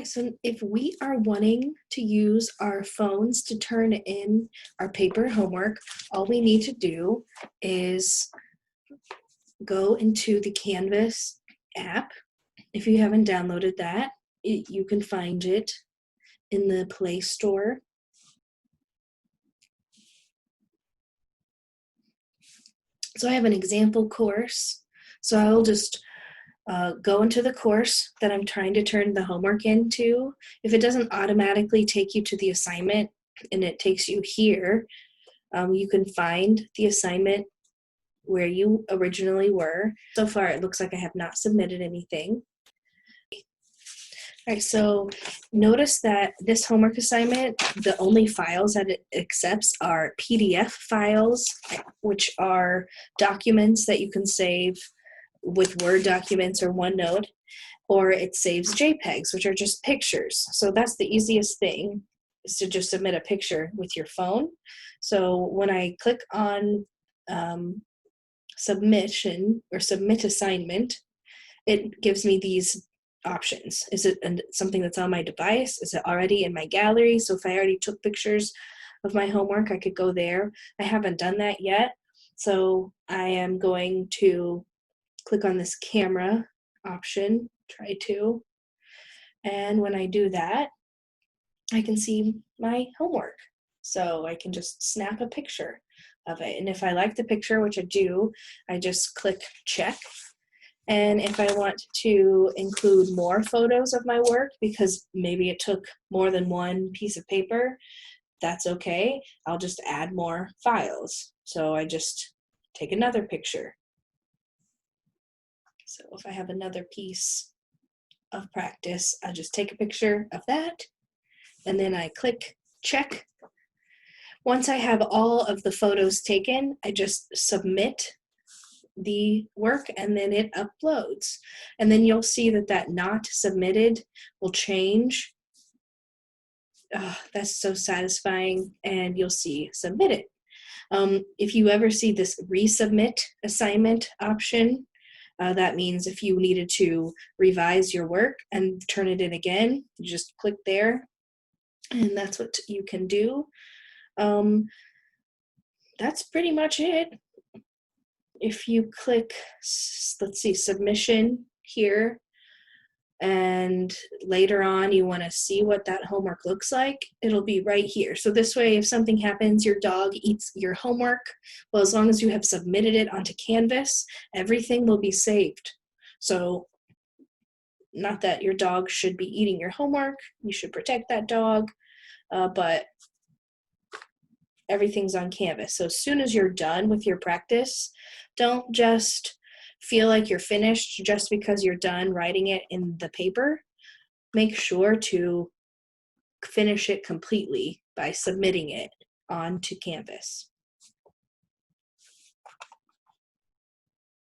Right, so if we are wanting to use our phones to turn in our paper homework, all we need to do is go into the Canvas app. If you haven't downloaded that, you can find it in the Play Store. So I have an example course. So I'll just go into the course that I'm trying to turn the homework into. If it doesn't automatically take you to the assignment and it takes you here, you can find the assignment where you originally were. So far, it looks like I have not submitted anything. All right, so notice that this homework assignment, the only files that it accepts are PDF files, which are documents that you can save with Word documents or OneNote, or it saves JPEGs, which are just pictures. So that's the easiest thing, is to just submit a picture with your phone. So when I click on submission or submit assignment, it gives me these options. Is it something that's on my device? Is it already in my gallery? So if I already took pictures of my homework, I could go there. I haven't done that yet. So I am going to click on this camera option, try to. And when I do that, I can see my homework. So I can just snap a picture of it. And if I like the picture, which I do, I just click check. And if I want to include more photos of my work, because maybe it took more than one piece of paper, that's okay. I'll just add more files. So I just take another picture. So if I have another piece of practice, I just take a picture of that, and then I click check. Once I have all of the photos taken, I just submit the work and then it uploads. And then you'll see that that not submitted will change. Oh, that's so satisfying. And you'll see submitted. If you ever see this resubmit assignment option, that means if you needed to revise your work and turn it in again, you just click there, and that's what you can do. That's pretty much it. If you click, let's see, submission here, and later on you want to see what that homework looks like, it'll be right here. So this way, if something happens, your dog eats your homework, well, as long as you have submitted it onto Canvas, everything will be saved. So not that your dog should be eating your homework, you should protect that dog, but everything's on Canvas. So as soon as you're done with your practice, don't just feel like you're finished just because you're done writing it in the paper. Make sure to finish it completely by submitting it onto Canvas.